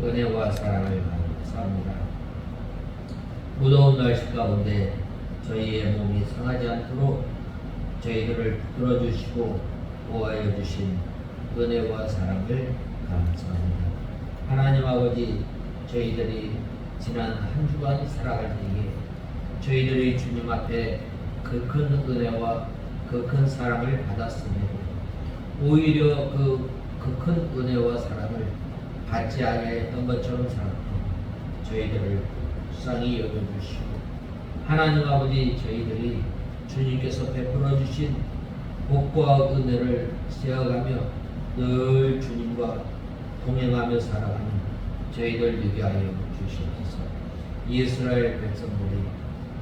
은혜와 사랑을 감사합니다. 무더운 날씨 가운데 저희의 몸이 상하지 않도록 저희들을 붙들어주시고 보호하여 주신 은혜와 사랑을 감사합니다. 하나님 아버지, 저희들이 지난 한 주간 살아갈 때에 저희들이 주님 앞에 그 큰 은혜와 그 큰 사랑을 받았음에도 오히려 그 큰 은혜와 사랑을 받지 아니했던 것처럼 살았고 저희들을 불쌍히 여겨주시고, 하나님 아버지, 저희들이 주님께서 베풀어 주신 복과 은혜를 세어가며 늘 주님과 동행하며 살아가는 저희들 되게 하여 주시옵소서. 이스라엘 백성들이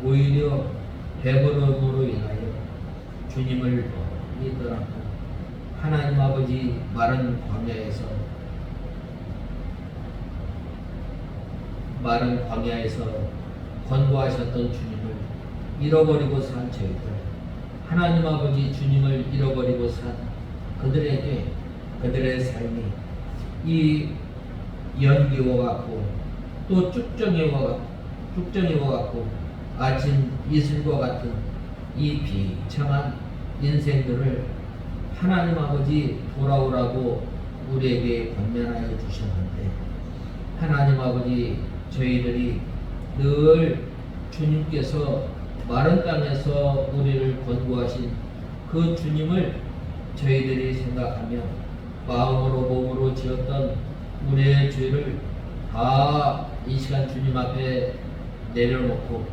오히려 배부름으로 인하여 주님을 많이 떠났고 하나님 아버지 마른 광야에서 권고하셨던 주님을 잃어버리고 산 저희들, 하나님 아버지, 주님을 잃어버리고 산 그들에게 그들의 삶이 이 연기와 같고 또 쭉정이와 같고 아침 이슬과 같은 이 비참한 인생들을 하나님 아버지 돌아오라고 우리에게 권면하여 주셨는데, 하나님 아버지, 저희들이 늘 주님께서 마른 땅에서 우리를 권고하신 그 주님을 저희들이 생각하며 마음으로 몸으로 지었던 우리의 죄를 다 이 시간 주님 앞에 내려놓고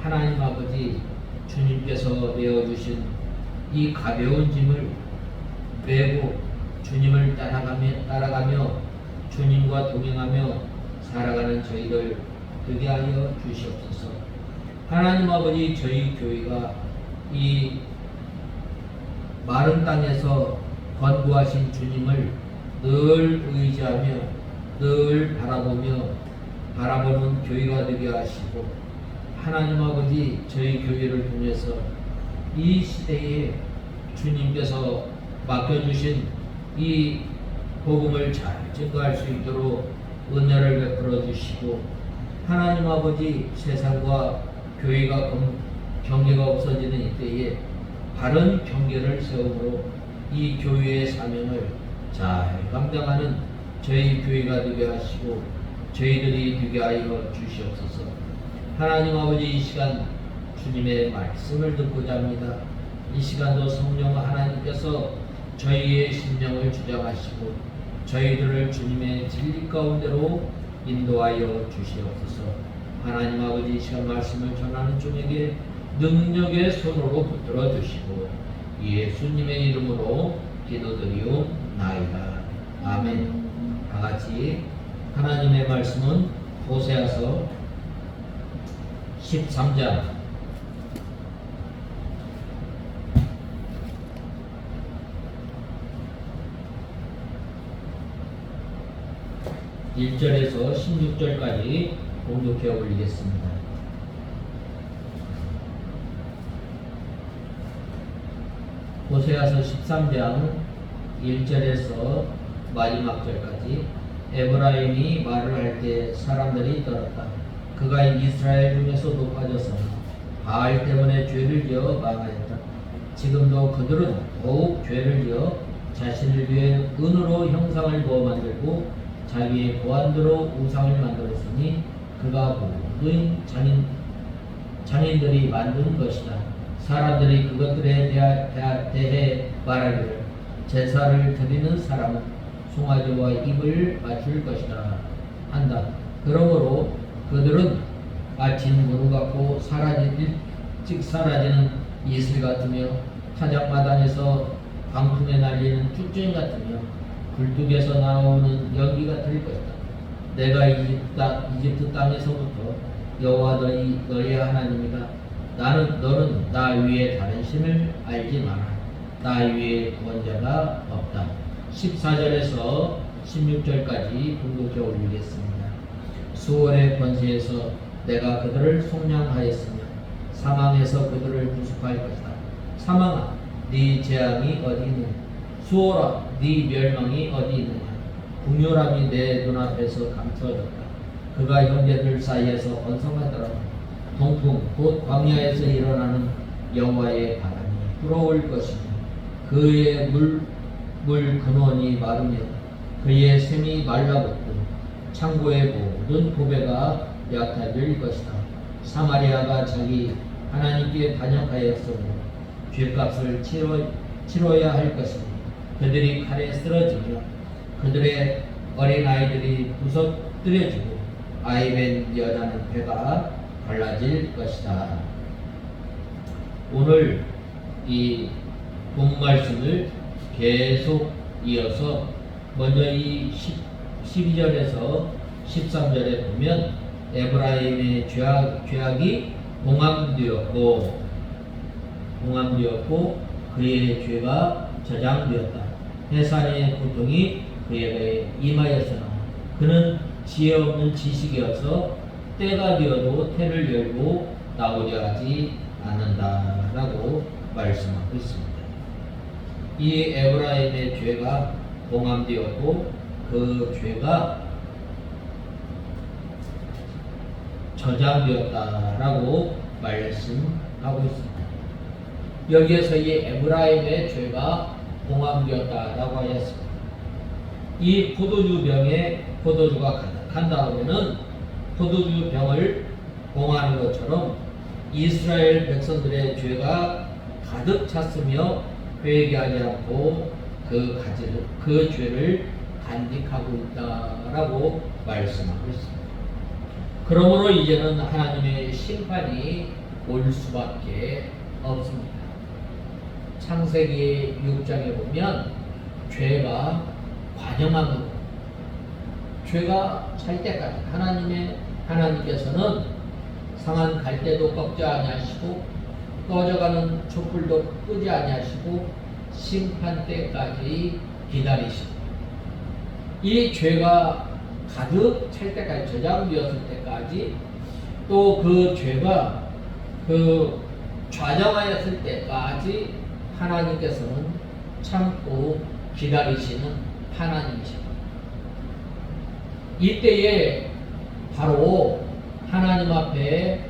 하나님 아버지, 주님께서 내어주신 이 가벼운 짐을 메고 주님을 따라가며 주님과 동행하며 살아가는 저희들 되게 하여 주시옵소서. 하나님 아버지, 저희 교회가 이 마른 땅에서 권고하신 주님을 늘 의지하며 늘 바라보는 교회가 되게 하시고, 하나님 아버지, 저희 교회를 통해서 이 시대에 주님께서 맡겨주신 이 복음을 잘 증거할 수 있도록 은혜를 베풀어 주시고, 하나님 아버지, 세상과 교회가 경계가 없어지는 이때에 바른 경계를 세우므로 이 교회의 사명을 잘 감당하는 저희 교회가 되게 하시고 저희들이 되게 하여 주시옵소서. 하나님 아버지, 이 시간 주님의 말씀을 듣고자 합니다. 이 시간도 성령 하나님께서 저희의 심령을 주장하시고 저희들을 주님의 진리 가운데로 인도하여 주시옵소서. 하나님 아버지, 이 시간 말씀을 전하는 종에게 능력의 손으로 붙들어 주시고 예수님의 이름으로 기도드리옵나이다. 아멘. 다 같이 하나님의 말씀은 호세아서 13장 1절에서 16절까지 공독해 올리겠습니다. 호세아서 13장 1절에서 마지막 절까지. 에브라임이 말을 할 때 사람들이 떨었다. 그가 이스라엘 중에서 높아져서 바알 때문에 죄를 지어 망하였다. 지금도 그들은 더욱 죄를 지어 자신을 위해 은으로 형상을 부어 만들고 자기의 보안대로 우상을 만들었으니 그가 모든 장인들이 만든 것이다. 사람들이 그것들에 대해 말하기를 제사를 드리는 사람은 송아지와 입을 맞출 것이다 한다. 그러므로 그들은 마치 무르 같고 일찍 사라지는 이슬 같으며 타작마당에서 광풍에 날리는 쭉정이 같으며 굴뚝에서 나오는 연기 같을 것이다. 내가 이집트 땅에서부터 여호와 너희 하나님이다. 너는 나 위에 다른 신을 알지 마라. 나 위에 구원자가 없다. 14절에서 16절까지 공독해 올리겠습니다. 수월의 권세에서 내가 그들을 속량하였으며 사망에서 그들을 구속할 것이다. 사망아, 네 재앙이 어디 있느냐? 수월아, 네 멸망이 어디 있느냐? 궁휼함이 내 눈앞에서 감추어졌다. 그가 형제들 사이에서 번성하더라. 동풍 곧 광야에서 일어나는 여호와의 바람이 불어올 것이며 그의 물 근원이 마르며 그의 샘이 말라붙고 창고의 모든 보배가 약해질 것이다. 사마리아가 자기 하나님께 반역하였으므로 죄값을 치러야 할 것이니 그들이 칼에 쓰러지며 그들의 어린아이들이 부서뜨려지고 아이벤 여자는 배가 갈라질 것이다. 오늘 이 본 말씀을 계속 이어서 먼저 이 12절에서 13절에 보면 에브라임의 죄악이 봉함되었고 그의 죄가 저장되었다. 해산의 고통이 그에게 임하였으나 그는 지혜 없는 지식이어서 때가 되어도 태를 열고 나오려 하지 않는다라고 말씀하고 있습니다. 이 에브라임의 죄가 봉함되었고 그 죄가 저장되었다라고 말씀하고 있습니다. 여기에서 이 에브라임의 죄가 봉함되었다라고 하였습니다. 이 포도주병에 포도주가 가득한 다음에는 포도주병을 봉하는 것처럼 이스라엘 백성들의 죄가 가득 찼으며 회개하지 않고 그 죄를 간직하고 있다라고 말씀하고 있습니다. 그러므로 이제는 하나님의 심판이 올 수밖에 없습니다. 창세기 6장에 보면 죄가 관영함으로 죄가 찰 때까지 하나님께서는 상한 갈대도 꺾지 아니하시고 꺼져가는 촛불도 끄지 아니하시고 심판 때까지 기다리시고 이 죄가 가득 찰 때까지 저장되었을 때까지 또 그 죄가 그 좌정하였을 때까지 하나님께서는 참고 기다리시는 하나님이십니다. 이때에 바로 하나님 앞에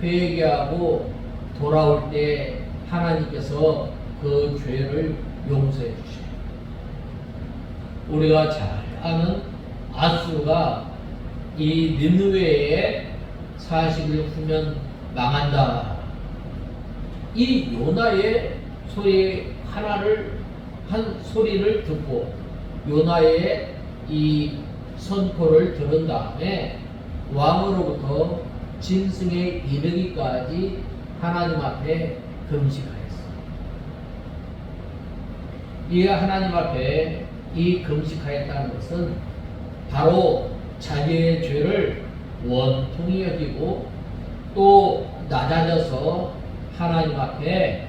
회개하고 돌아올 때 하나님께서 그 죄를 용서해 주십니다. 우리가 잘 아는 아수르가 이 니느웨에 40일 후면 망한다. 이 요나의 소리를 듣고 요나의 이 선포를 들은 다음에 왕으로부터 짐승에 이르기까지 하나님 앞에 금식하였습니다. 이 하나님 앞에 이 금식하였다는 것은 바로 자기의 죄를 원통히 여기고 또 낮아져서 하나님 앞에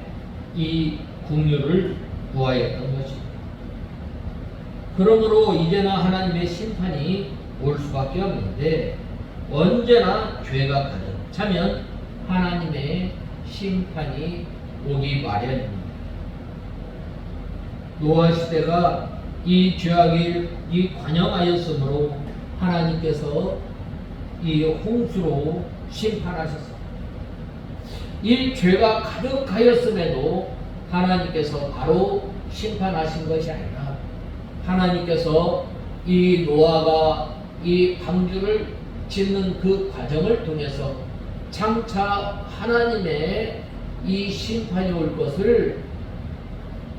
이 긍휼을 구하였던 것입니다. 그러므로 이제는 하나님의 심판이 올 수밖에 없는데 언제나 죄가 가득 차면 하나님의 심판이 오기 마련입니다. 노아 시대가 이 죄악이 관영하였으므로 하나님께서 이 홍수로 심판하셨습니다. 이 죄가 가득하였음에도 하나님께서 바로 심판하신 것이 아니라 하나님께서 이 노아가 이 방주를 짓는 그 과정을 통해서 장차 하나님의 이 심판이 올 것을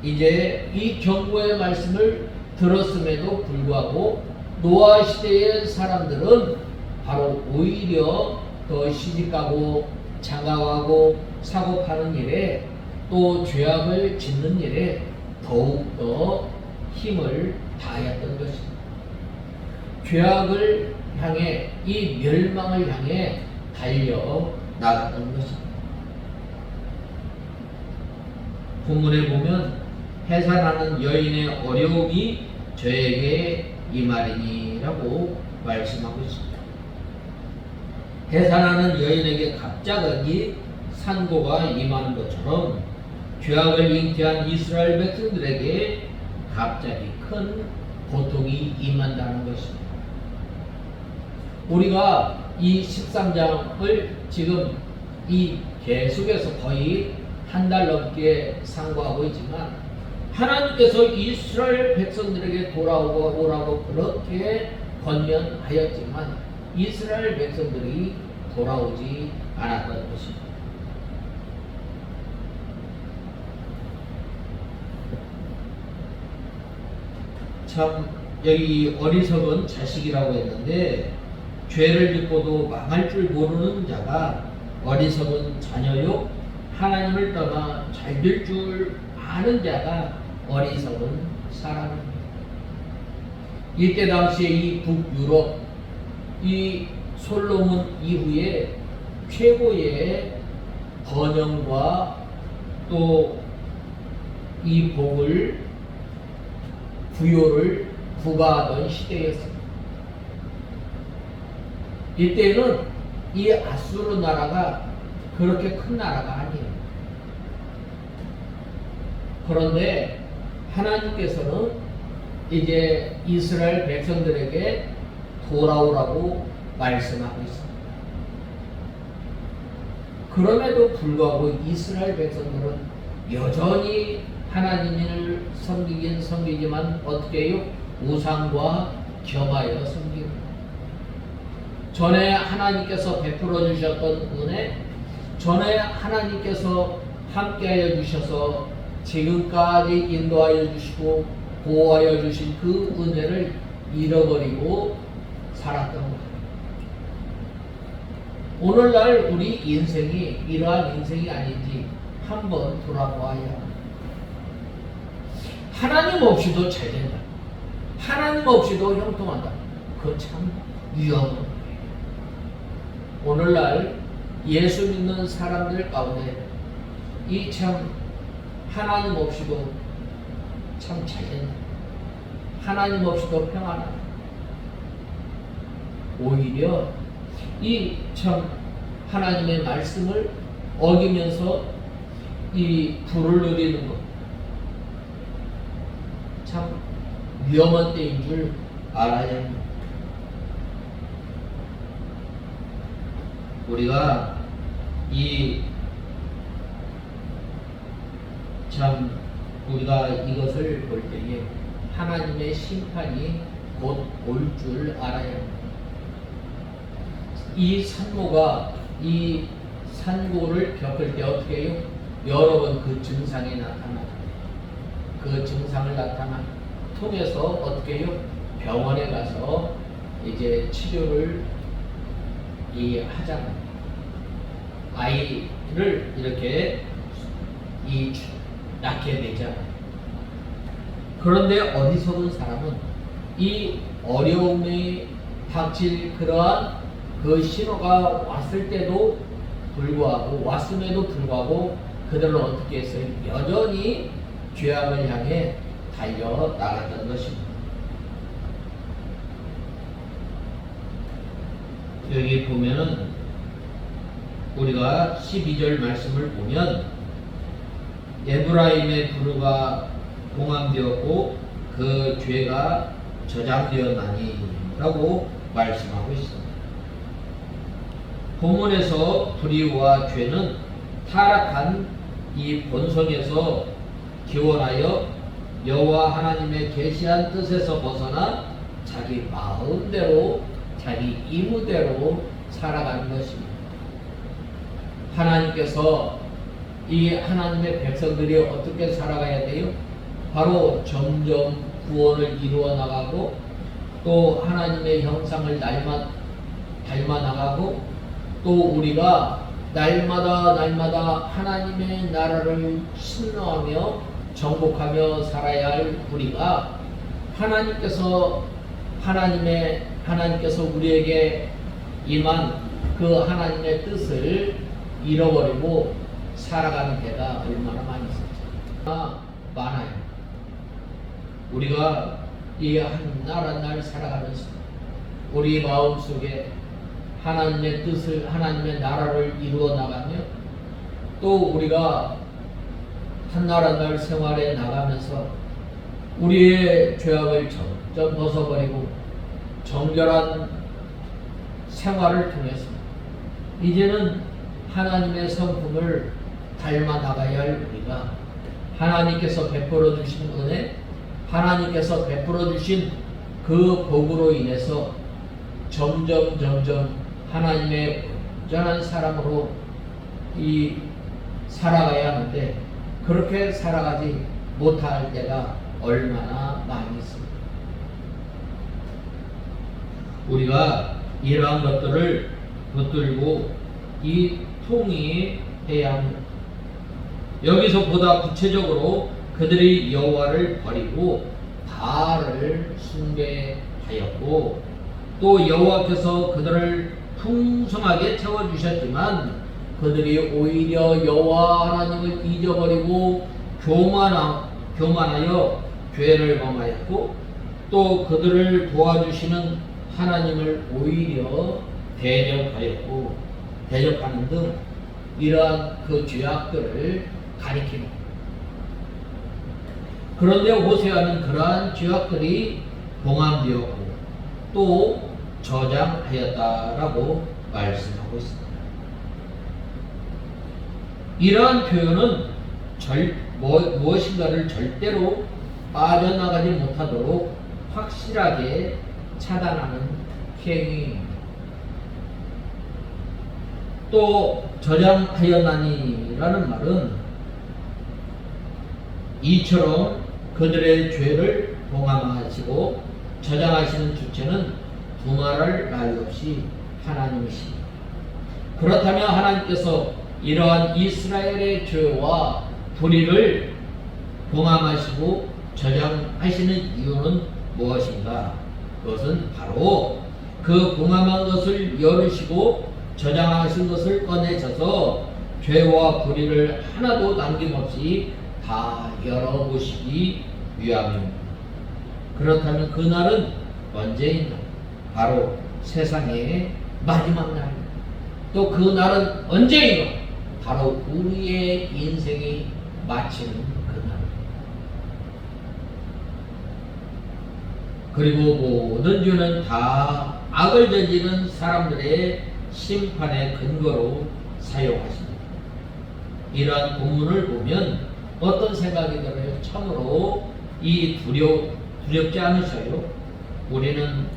이제 이 경고의 말씀을 들었음에도 불구하고 노아 시대의 사람들은 바로 오히려 더 시집가고 장가가고 사고 파는 일에 또 죄악을 짓는 일에 더욱더 힘을 다하였던 것입니다. 죄악을 향해 이 멸망을 향해 달려 나갔던 것입니다. 본문에 보면 해산하는 여인의 어려움이 저에게 임하리니라고 말씀하고 있습니다. 해산하는 여인에게 갑자기 산고가 임하는 것처럼 죄악을 잉태한 이스라엘 백성들에게 갑자기 큰 고통이 임한다는 것입니다. 우리가 이 13장을 지금 이 계속해서 거의 한 달 넘게 상고하고 있지만 하나님께서 이스라엘 백성들에게 오라고 그렇게 권면하였지만 이스라엘 백성들이 돌아오지 않았던 것입니다. 참 여기 어리석은 자식이라고 했는데 죄를 짓고도 망할 줄 모르는 자가 어리석은 자녀요 하나님을 떠나 잘 될 줄 아는 자가 어리석은 사람입니다. 이때 당시에 이 북유럽 이 솔로몬 이후에 최고의 번영과 또 이 복을 부요를 구가하던 시대였습니다. 이때는 이 아수르 나라가 그렇게 큰 나라가 아니에요. 그런데 하나님께서는 이제 이스라엘 백성들에게 돌아오라고 말씀하고 있습니다. 그럼에도 불구하고 이스라엘 백성들은 여전히 하나님을 섬기긴 섬기지만 어떻게 해요? 우상과 겸하여 섬깁니다. 전에 하나님께서 베풀어 주셨던 은혜, 전에 하나님께서 함께하여 주셔서 지금까지 인도하여 주시고 보호하여 주신 그 은혜를 잃어버리고 살았던 것. 오늘날 우리 인생이 이러한 인생이 아닌지 한번 돌아보아야 합니다. 하나님 없이도 잘 된다. 하나님 없이도 형통한다. 그건 참 위험한 거예요. 오늘날 예수 믿는 사람들 가운데 이 참 하나님 없이도 참 잘 된다. 하나님 없이도 평안하다. 오히려 이 참 하나님의 말씀을 어기면서 이 불을 누리는 것 참 위험한 때인 줄 알아야 합니다. 우리가 우리가 이것을 볼 때에 하나님의 심판이 곧 올 줄 알아야 합니다. 이 산모가 이 산고를 겪을 때 어떻게 해요? 여러 번 그 증상이 나타나요. 그 증상을 통해서 어떻게 해요? 병원에 가서 이제 치료를 하잖아요. 아이를 이렇게 낳게 되잖아요. 그런데 어리석은 사람은 이 어려움이 닥칠 그러한 그 신호가 왔음에도 불구하고 그들은 어떻게 했어요? 여전히 죄악을 향해 달려 나갔던 것입니다. 여기 보면은 우리가 12절 말씀을 보면 에브라임의 부르가 봉함되었고 그 죄가 저장되었나니 라고 말씀하고 있습니다. 본문에서 불의와 죄는 타락한 이 본성에서 기원하여 여호와 하나님의 계시한 뜻에서 벗어나 자기 마음대로 자기 임무대로 살아가는 것입니다. 하나님께서 이 하나님의 백성들이 어떻게 살아가야 돼요? 바로 점점 구원을 이루어 나가고 또 하나님의 형상을 닮아 나가고 또 우리가 날마다 하나님의 나라를 신뢰하며 정복하며 살아야 할 우리가 하나님께서 우리에게 임한 그 하나님의 뜻을 잃어버리고 살아가는 때가 얼마나 많이 있었죠. 많아요. 우리가 이 한 날 살아가면서 우리 마음속에 하나님의 뜻을 하나님의 나라를 이루어 나가며 또 우리가 한 날 생활에 나가면서 우리의 죄악을 좀 벗어버리고 정결한 생활을 통해서 이제는 하나님의 성품을 닮아 나가야 할 우리가 하나님께서 베풀어 주신 은혜, 하나님께서 베풀어 주신 그 복으로 인해서 점점 하나님의 온전한 사람으로 살아가야 하는데 그렇게 살아가지 못할 때가 얼마나 많이 있습니다. 우리가 이러한 것들을 붙들고 이 통일해야 합니다. 여기서 보다 구체적으로 그들이 여호와를 버리고 바알을 숭배하였고 또 여호와께서 그들을 풍성하게 채워주셨지만 그들이 오히려 여호와 하나님을 잊어버리고 교만하여 죄를 범하였고 또 그들을 도와주시는 하나님을 오히려 대적하는 등 이러한 그 죄악들을 가리킵니다. 그런데 호세아는 그러한 죄악들이 봉함되었고 또 저장하였다라고 말씀하고 있습니다. 이러한 표현은 무엇인가를 절대로 빠져나가지 못하도록 확실하게 차단하는 행위입니다. 또 저장하였나니라는 말은 이처럼 그들의 죄를 봉함하시고 저장하시는 주체는 두말할 나위 없이 하나님이십니다. 그렇다면 하나님께서 이러한 이스라엘의 죄와 불의를 봉함하시고 저장하시는 이유는 무엇인가? 그것은 바로 그 봉함한 것을 열으시고 저장하신 것을 꺼내셔서 죄와 불의를 하나도 남김없이 다 열어보시기 위함입니다. 그렇다면 그날은 언제인가? 바로 세상의 마지막 날입니다. 또 그날은 언제인가? 바로 우리의 인생이 마치는 그날입니다. 그리고 모든 죄는 다 악을 저지른 사람들의 심판의 근거로 사용하십니다. 이러한 본문을 보면 어떤 생각이 들어요? 참으로 두렵지 않으셔요? 우리는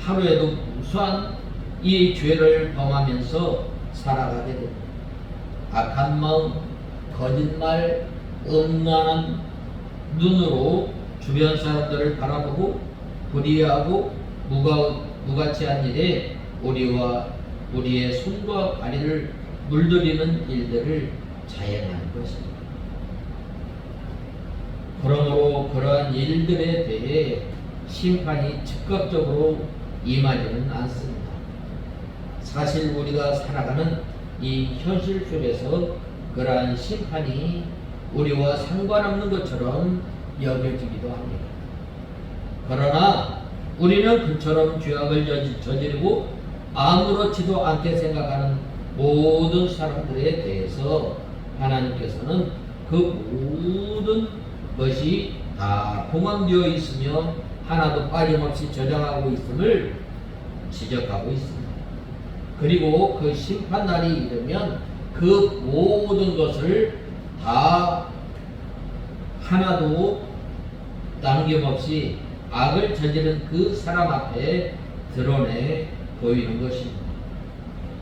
하루에도 무수한 이 죄를 범하면서 살아가게 됩니다. 악한 마음, 거짓말, 음란한 눈으로 주변 사람들을 바라보고 불의하고 무가치한 일에 우리의 손과 발을 물들이는 일들을 자행하는 것입니다. 그러므로 그러한 일들에 대해 심판이 즉각적으로 임하지는 않습니다. 사실 우리가 살아가는 이 현실 속에서 그러한 심판이 우리와 상관없는 것처럼 여겨지기도 합니다. 그러나 우리는 그처럼 죄악을 저지르고 아무렇지도 않게 생각하는 모든 사람들에 대해서 하나님께서는 그 모든 것이 다 봉함되어 있으며 하나도 빠짐없이 저장하고 있음을 지적하고 있습니다. 그리고 그 심판날이 이르면 그 모든 것을 다 하나도 남김없이 악을 저지른 그 사람 앞에 드러내 보이는 것입니다.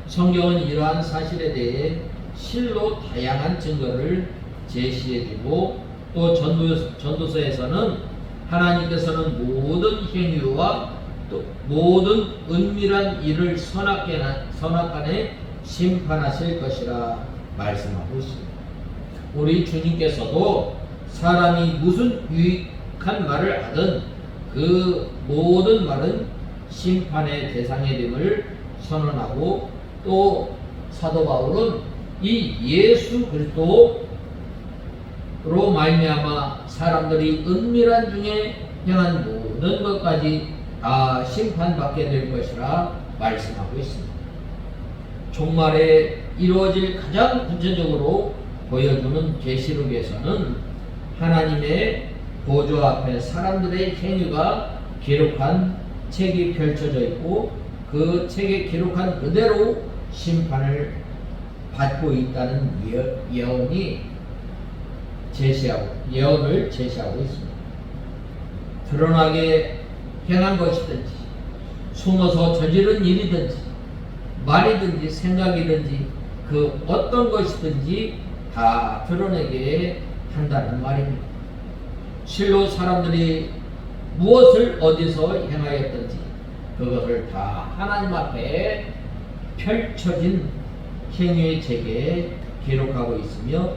성경은 이러한 사실에 대해 실로 다양한 증거를 제시해주고 또 전도서에서는 하나님께서는 모든 행위와 또 모든 은밀한 일을 선악간에 심판하실 것이라 말씀하고 있습니다. 우리 주님께서도 사람이 무슨 유익한 말을 하든 그 모든 말은 심판의 대상이 됨을 선언하고 또 사도 바울은 이 예수 그리스도로 말미암아 사람들이 은밀한 중에 행한 모든 것까지 다 심판받게 될 것이라 말씀하고 있습니다. 종말에 이루어질 가장 구체적으로 보여주는 계시록에서는 하나님의 보좌 앞에 사람들의 행위가 기록한 책이 펼쳐져 있고 그 책에 기록한 그대로 심판을 받고 있다는 예언을 제시하고 있습니다. 드러나게 행한 것이든지 숨어서 저지른 일이든지 말이든지 생각이든지 그 어떤 것이든지 다 드러내게 한다는 말입니다. 실로 사람들이 무엇을 어디서 행하였든지 그것을 다 하나님 앞에 펼쳐진 행위의 책에 기록하고 있으며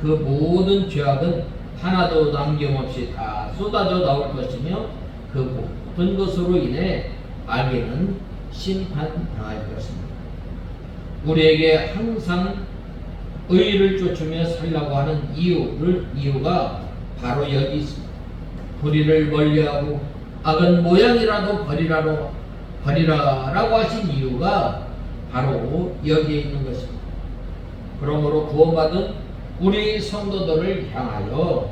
그 모든 죄악은 하나도 남김없이 다 쏟아져 나올 것이며 그 모든 것으로 인해 악인은 심판당할 것입니다. 우리에게 항상 의를 쫓으며 살라고 하는 이유가 바로 여기 있습니다. 불의를 멀리하고 악은 모양이라도 버리라라고 하신 이유가 바로 여기에 있는 것입니다. 그러므로 구원받은 우리 성도들을 향하여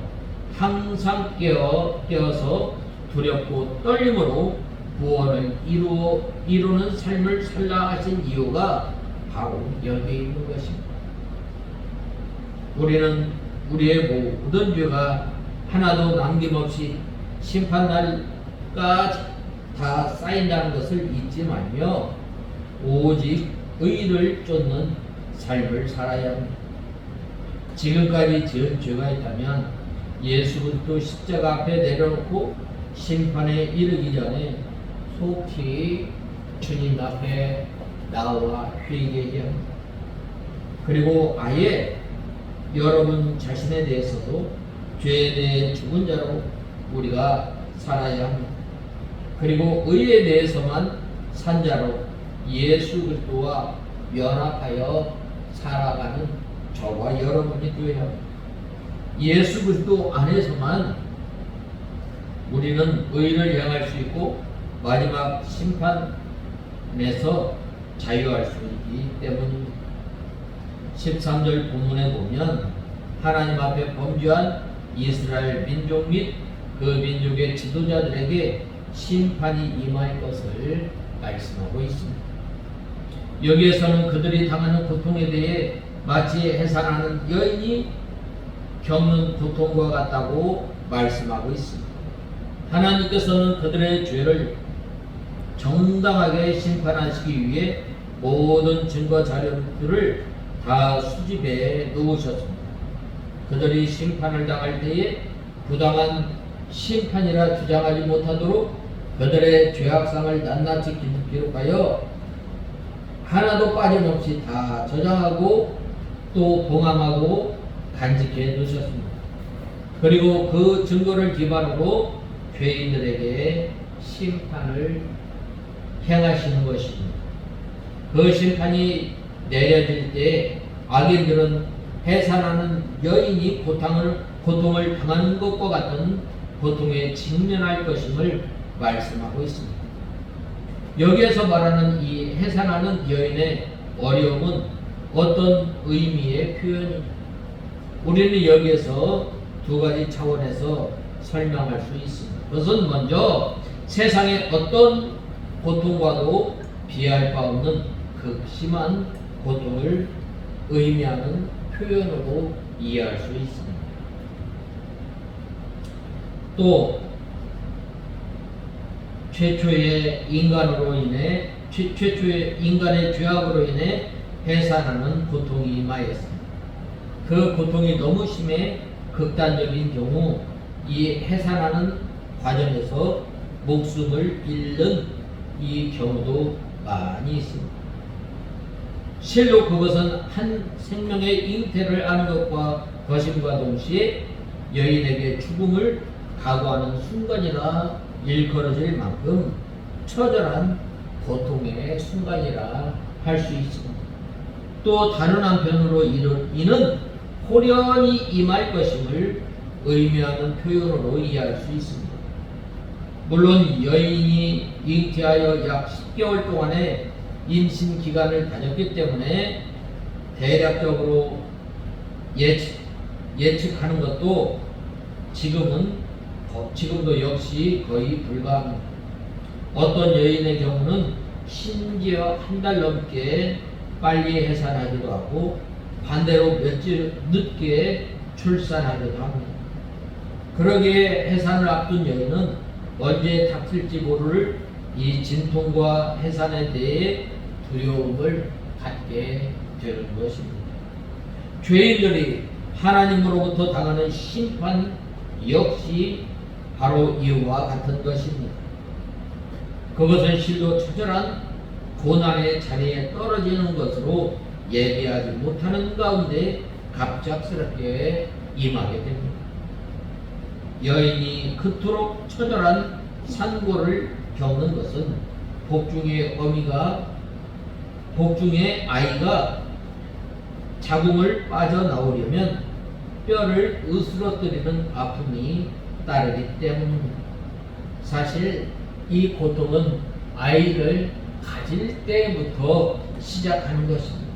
항상 깨어서 두렵고 떨림으로 구원을 이루는 삶을 살라 하신 이유가 바로 여기에 있는 것입니다. 우리는 우리의 모든 죄가 하나도 남김없이 심판날까지 다 쌓인다는 것을 잊지 말며 오직 의를 쫓는 삶을 살아야 합니다. 지금까지 지은 죄가 있다면 예수 그리스도 십자가 앞에 내려놓고 심판에 이르기 전에 속히 주님 앞에 나와 회개해야 합니다. 그리고 아예 여러분 자신에 대해서도 죄에 대해 죽은 자로 우리가 살아야 합니다. 그리고 의에 대해서만 산 자로 예수 그리스도와 연합하여 살아가는 저와 여러분이 되어야 합니다. 예수 그리스도 안에서만 우리는 의를 향할 수 있고 마지막 심판에서 자유할 수 있기 때문입니다. 13절 본문에 보면 하나님 앞에 범죄한 이스라엘 민족 및 그 민족의 지도자들에게 심판이 임할 것을 말씀하고 있습니다. 여기에서는 그들이 당하는 고통에 대해 마치 해산하는 여인이 겪는 고통과 같다고 말씀하고 있습니다. 하나님께서는 그들의 죄를 정당하게 심판하시기 위해 모든 증거 자료들을 다 수집해 놓으셨습니다. 그들이 심판을 당할 때에 부당한 심판이라 주장하지 못하도록 그들의 죄악상을 낱낱이 기록하여 하나도 빠짐없이 다 저장하고 또 봉함하고 간직해 두셨습니다. 그리고 그 증거를 기반으로 죄인들에게 심판을 행하시는 것입니다. 그 심판이 내려질 때 악인들은 해산하는 여인이 고통을 당하는 것과 같은 고통에 직면할 것임을 말씀하고 있습니다. 여기에서 말하는 이 해산하는 여인의 어려움은 어떤 의미의 표현입니다. 우리는 여기에서 두 가지 차원에서 설명할 수 있습니다. 그것은 먼저 세상의 어떤 고통과도 비할 바 없는 극심한 고통을 의미하는 표현으로 이해할 수 있습니다. 또 최초의 인간의 죄악으로 인해 해산하는 고통이 임하였습니다. 그 고통이 너무 심해 극단적인 경우 이 해산하는 과정에서 목숨을 잃는 이 경우도 많이 있습니다. 실로 그것은 한 생명의 잉태를 하는 것과 거심과 동시에 여인에게 죽음을 각오하는 순간이라 일컬어질 만큼 처절한 고통의 순간이라 할 수 있습니다. 또 다른 한편으로 이는 호련히 임할 것임을 의미하는 표현으로 이해할 수 있습니다. 물론 여인이 잉태하여 약 10개월 동안의 임신 기간을 다녔기 때문에 대략적으로 예측하는 것도 지금도 역시 거의 불가합니다. 어떤 여인의 경우는 심지어 한 달 넘게 빨리 해산하기도 하고 반대로 며칠 늦게 출산하기도 합니다. 그러기에 해산을 앞둔 여인은 언제 닥칠지 모를 이 진통과 해산에 대해 두려움을 갖게 되는 것입니다. 죄인들이 하나님으로부터 당하는 심판 역시 바로 이와 같은 것입니다. 그것은 실로 처절한 고난의 자리에 떨어지는 것으로 예비하지 못하는 가운데 갑작스럽게 임하게 됩니다. 여인이 그토록 처절한 산고를 겪는 것은 복중의 아이가 자궁을 빠져나오려면 뼈를 으스러뜨리는 아픔이 따르기 때문입니다. 사실 이 고통은 아이를 가질 때부터 시작하는 것입니다.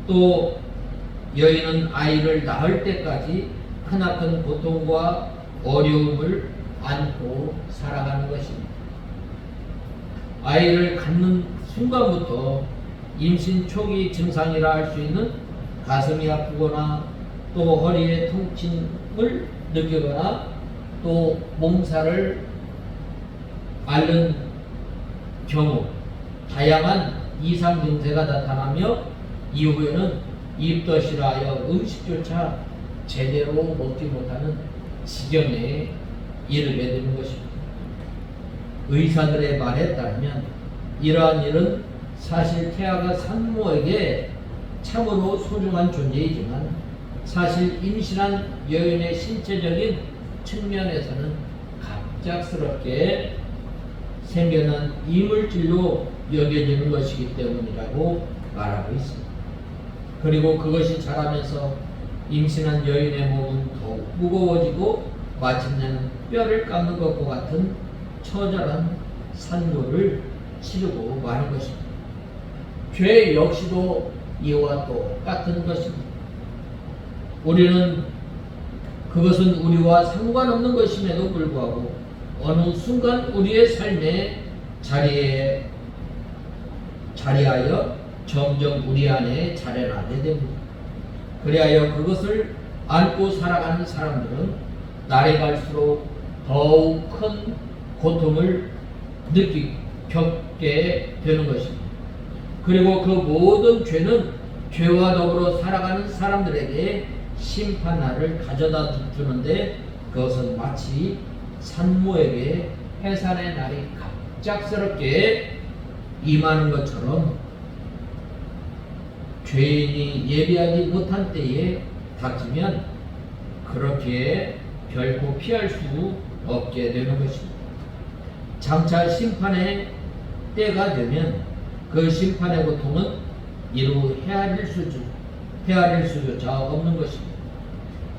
또 여인은 아이를 낳을 때까지 크나큰 고통과 어려움을 안고 살아가는 것입니다. 아이를 갖는 순간부터 임신 초기 증상이라 할 수 있는 가슴이 아프거나 또 허리에 통증을 느끼거나 또 몸살을 앓는 경우 다양한 이상 증세가 나타나며 이후에는 입덧이라 하여 음식조차 제대로 먹지 못하는 지경에 이르게 되는 것입니다. 의사들의 말에 따르면 이러한 일은 사실 태아가 산모에게 참으로 소중한 존재이지만 사실 임신한 여인의 신체적인 측면에서는 갑작스럽게 생겨난 이물질로 여겨지는 것이기 때문이라고 말하고 있습니다. 그리고 그것이 자라면서 임신한 여인의 몸은 더욱 무거워지고 마침내는 뼈를 깎는 것과 같은 처절한 산고를 치르고 마는 것입니다. 죄 역시도 이와 똑같은 것입니다. 우리는 그것은 우리와 상관없는 것임에도 불구하고 어느 순간 우리의 삶의 자리하여 점점 우리 안에 자라나게 됩니다. 그리하여 그것을 안고 살아가는 사람들은 날이 갈수록 더욱 큰 고통을 겪게 되는 것입니다. 그리고 그 모든 죄는 죄와 더불어 살아가는 사람들에게 심판날을 가져다 주는데 그것은 마치 산모에게 해산의 날이 갑작스럽게 임하는 것처럼 죄인이 예비하지 못한 때에 닥치면 그렇게 결코 피할 수 없게 되는 것입니다. 장차 심판의 때가 되면 그 심판의 고통은 이루 헤아릴 수조차 없는 것입니다.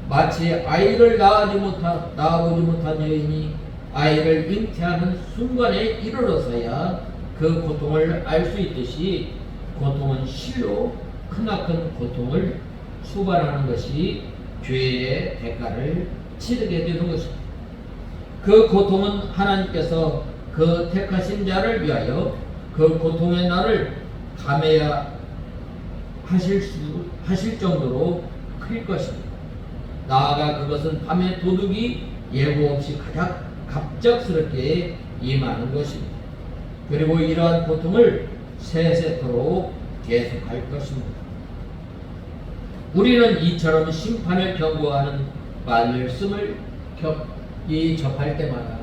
마치 아이를 낳아보지 못한 여인이 아이를 잉태하는 순간에 이르러서야 그 고통을 알 수 있듯이 고통은 실로 크나큰 고통을 수반하는 것이 죄의 대가를 치르게 되는 것입니다. 그 고통은 하나님께서 그 택하신 자를 위하여 그 고통의 날을 감해야 하실 정도로 클 것입니다. 나아가 그것은 밤의 도둑이 예고 없이 가장 갑작스럽게 임하는 것입니다. 그리고 이러한 고통을 세세토록 계속할 것입니다. 우리는 이처럼 심판을 경고하는 말씀을 접할 때마다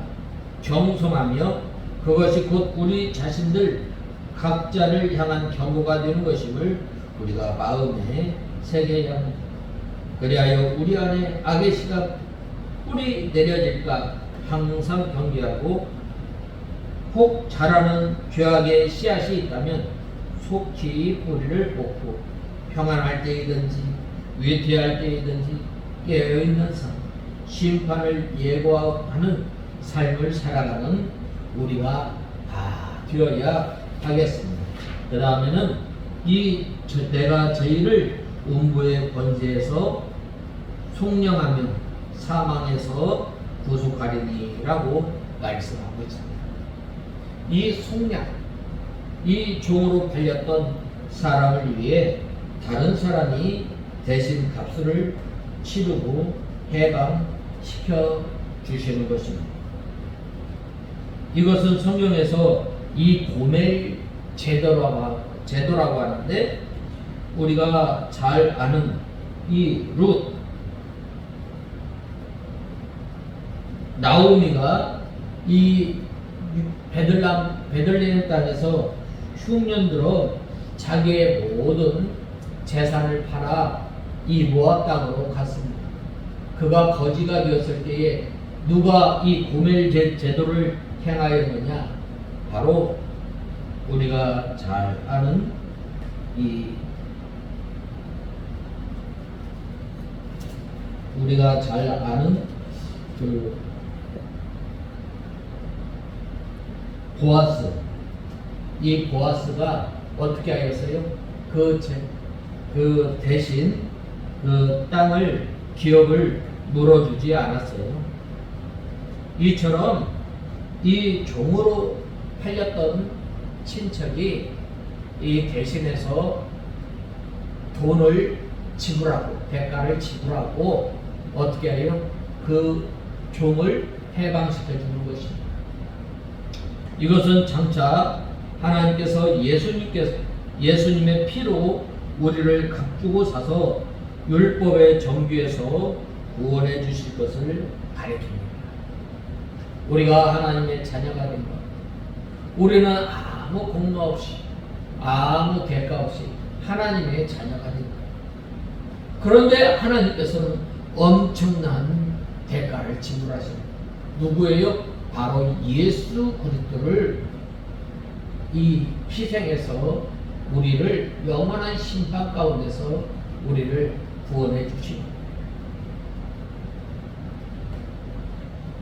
경성하며 그것이 곧 우리 자신들 각자를 향한 경고가 되는 것임을 우리가 마음에 새겨야 합니다. 그리하여 우리 안에 악의 씨가 뿌리 내려질까 항상 경계하고 혹 자라는 죄악의 씨앗이 있다면 속히 뿌리를 뽑고 평안할 때이든지 위태할 때이든지 깨어있는 삶, 심판을 예고하는 삶을 살아가는 우리가 다 되어야 하겠습니다. 그 다음에는 내가 저희를 음부의 권세에서 속량하며 사망에서 구속하리니라고 말씀하고 있습니다. 이 속량, 이 종으로 팔렸던 사람을 위해 다른 사람이 대신 값을 치르고 해방시켜 주시는 것입니다. 이것은 성경에서 이 고멜 제도라고 하는데, 우리가 잘 아는 이 룻, 나오미가 이 베들레헴 땅에서 흉년 들어 자기의 모든 재산을 팔아 이 모압 땅으로 갔습니다. 그가 거지가 되었을 때에 누가 이 고멜 제도를 행하였느냐? 바로 우리가 잘 아는 그 보아스, 이 보아스가 어떻게 하였어요? 그 대신 그 땅을, 기업을 물어주지 않았어요. 이처럼 이 종으로 팔렸던 친척이 이 대신해서 돈을 지불하고, 대가를 지불하고 어떻게 해요? 그 종을 해방시켜 주는 것입니다. 이것은 장차 하나님께서 예수님의 피로 우리를 값주고 사서 율법의 정규에서 구원해 주실 것을 가리킵니다. 우리가 하나님의 자녀가 된 것, 우리는 아무 공로 없이, 아무 대가 없이 하나님의 자녀가 된 것. 그런데 하나님께서는 엄청난 대가를 지불하십니다. 누구예요? 바로 예수 그리스도를 이 희생해서 우리를 영원한 심판 가운데서 우리를 구원해 주십니다.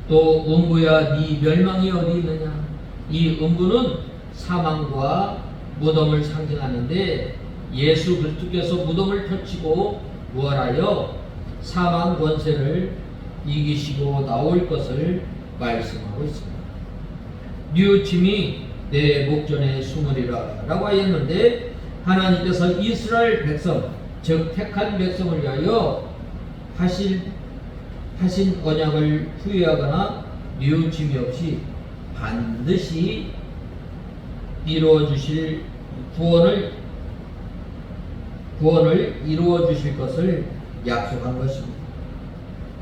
또 음부야 네 멸망이 어디 있느냐? 이 음부는 사망과 무덤을 상징하는데, 예수 그리스도께서 무덤을 펼치고 부활하여 사망 권세를 이기시고 나올 것을 말씀하고 있습니다. 뉘우침이 내 목전에 숨으리라 라고 하였는데, 하나님께서 이스라엘 백성, 즉 택한 백성을 위하여 하신 언약을 후회하거나 뉘우침이 없이 반드시 이루어 주실 구원을 이루어 주실 것을 약속한 것입니다.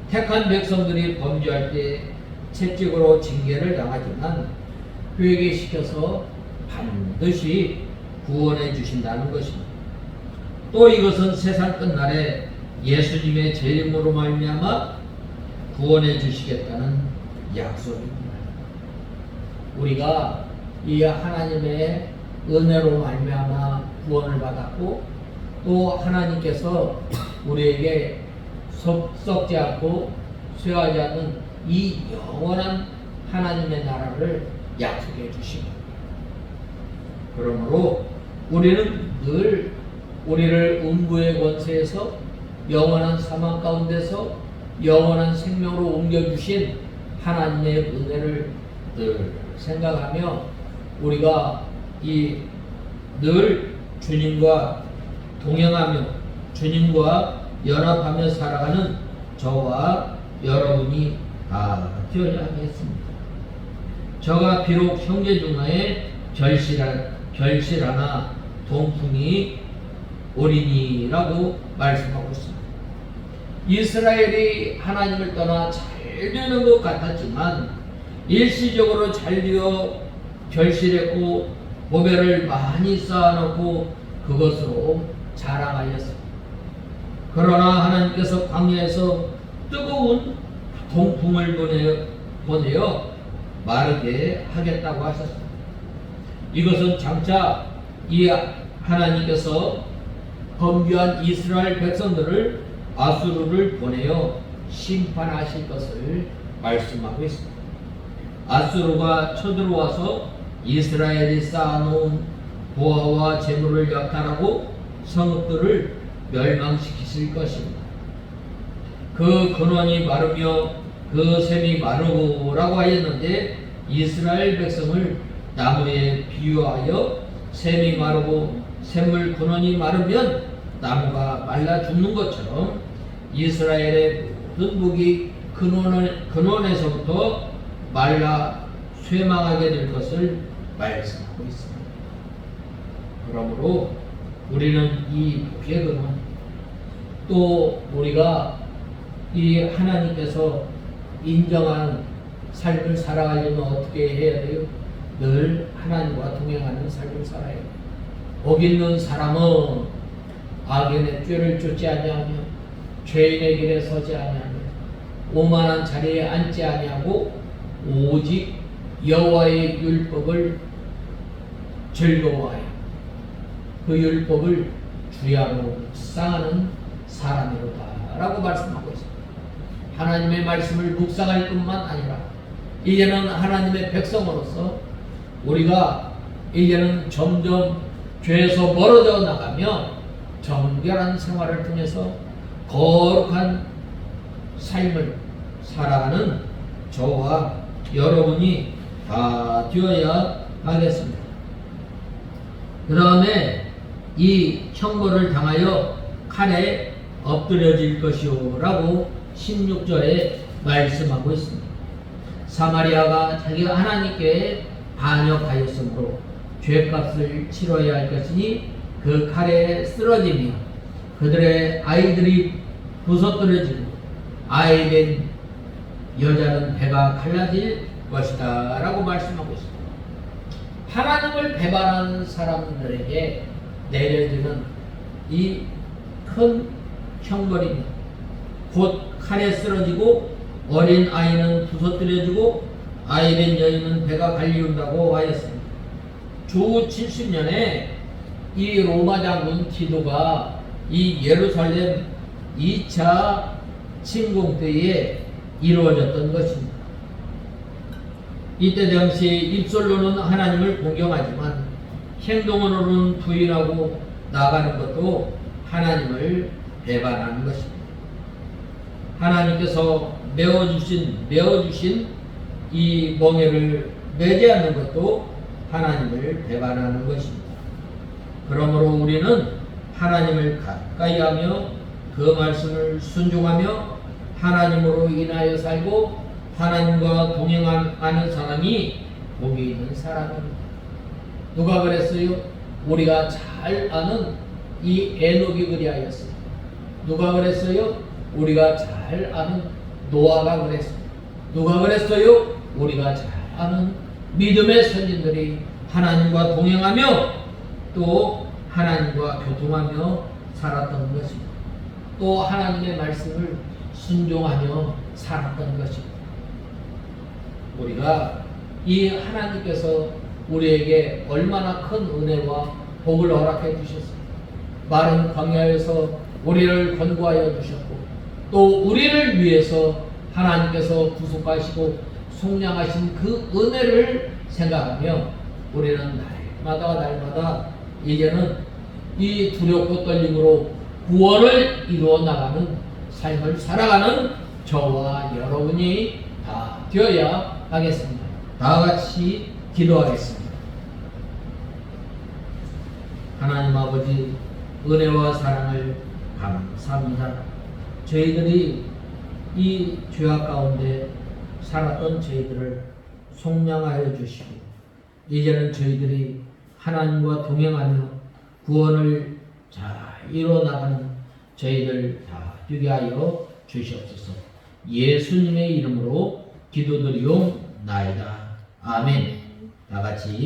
택한 백성들이 범죄할 때 채찍으로 징계를 당하지만 회개시켜서 반드시 구원해 주신다는 것입니다. 또 이것은 세상 끝날에 예수님의 재림으로 말미암아 구원해 주시겠다는 약속입니다. 우리가 이 하나님의 은혜로 말미암아 구원을 받았고, 또 하나님께서 우리에게 썩지 않고 쇠하지 않는 이 영원한 하나님의 나라를 약속해 주십니다. 그러므로 우리는 늘 우리를 음부의 권세에서 영원한 사망 가운데서 영원한 생명으로 옮겨주신 하나님의 은혜를 늘 생각하며, 우리가 늘 주님과 동행하며 주님과 연합하며 살아가는 저와 여러분이 다 되어야 하겠습니다. 저가 비록 형제 중에 결실하나 동풍이 오리니라고 말씀하고 있습니다. 이스라엘이 하나님을 떠나 잘 되는 것 같았지만 일시적으로 잘 되어 결실했고 보배를 많이 쌓아놓고 그것으로 자랑하였습니다. 그러나 하나님께서 광야에서 뜨거운 동풍을 보내어 마르게 하겠다고 하셨습니다. 이것은 장차 이 하나님께서 범죄한 이스라엘 백성들을 아수르를 보내어 심판하실 것을 말씀하고 있습니다. 아수르가 쳐들어와서 이스라엘이 쌓아놓은 보화와 재물을 약탈하고 성읍들을 멸망시키실 것입니다. 그 근원이 마르며 그 샘이 마르고라고 하였는데, 이스라엘 백성을 나무에 비유하여 샘이 마르고 샘물 근원이 마르면 나무가 말라 죽는 것처럼 이스라엘의 모든 복이 근원에서부터 말라 쇠망하게 될 것을 말씀하고 있습니다. 그러므로 우리는 이 복의 근원, 또 우리가 이 하나님께서 인정하는 삶을 살아가려면 어떻게 해야 돼요? 늘 하나님과 동행하는 삶을 살아야 돼요. 복 있는 사람은 악인의 꾀를 쫓지 아니하며 죄인의 길에 서지 아니하며 오만한 자리에 앉지 아니하고 오직 여호와의 율법을 즐거워하여 그 율법을 주야로 묵상하는 사람이로다 라고 말씀하고 있습니다. 하나님의 말씀을 묵상할 뿐만 아니라 이제는 하나님의 백성으로서 우리가 이제는 점점 죄에서 멀어져 나가며 정결한 생활을 통해서 거룩한 삶을 살아가는 저와 여러분이 다 되어야 하겠습니다. 그 다음에 이 형벌을 당하여 칼에 엎드려질 것이오 라고 16절에 말씀하고 있습니다. 사마리아가 자기가 하나님께 반역하였으므로 죄값을 치러야 할 것이니 그 칼에 쓰러지며 그들의 아이들이 부서뜨려지고 아이된 여자는 배가 갈라질 것이다 라고 말씀하고 있습니다. 하나님을 배반하는 사람들에게 내려지는 이 큰 형벌입니다. 곧 칼에 쓰러지고 어린 아이는 부서뜨려지고 아이된 여인은 배가 갈리운다고 하였습니다. 주 70년에 이 로마 장군 디도가 이 예루살렘 2차 침공 때에 이루어졌던 것입니다. 이때 당시 입술로는 하나님을 공경하지만 행동으로는 부인하고 나가는 것도 하나님을 배반하는 것입니다. 하나님께서 메어주신 이 멍에를 매지 않는 것도 하나님을 배반하는 것입니다. 그러므로 우리는 하나님을 가까이 하며 그 말씀을 순종하며 하나님으로 인하여 살고 하나님과 동행하는 사람이 복이 있는 사람입니다. 누가 그랬어요? 우리가 잘 아는 이 에녹이 그리하였습니다. 누가 그랬어요? 우리가 잘 아는 노아가 그랬습니다. 누가 그랬어요? 우리가 잘 아는 믿음의 선진들이 하나님과 동행하며 또 하나님과 교통하며 살았던 것입니다. 또 하나님의 말씀을 순종하며 살았던 것입니다. 우리가 이 하나님께서 우리에게 얼마나 큰 은혜와 복을 허락해 주셨습니다. 마른 광야에서 우리를 건구하여 주셨고 또 우리를 위해서 하나님께서 구속하시고 속량하신 그 은혜를 생각하며 우리는 날마다 이제는 이 두렵고 떨림으로 구원을 이루어 나가는 삶을 살아가는 저와 여러분이 다 되어야 하겠습니다. 다 같이 기도하겠습니다. 하나님 아버지, 은혜와 사랑을 감사합니다. 저희들이 이 죄악 가운데 살았던 저희들을 속량하여 주시고 이제는 저희들이 하나님과 동행하며 구원을 잘 이뤄나가는 저희들 다 되게 하여 주시옵소서. 예수님의 이름으로 기도드리옵나이다. 아멘. 다 같이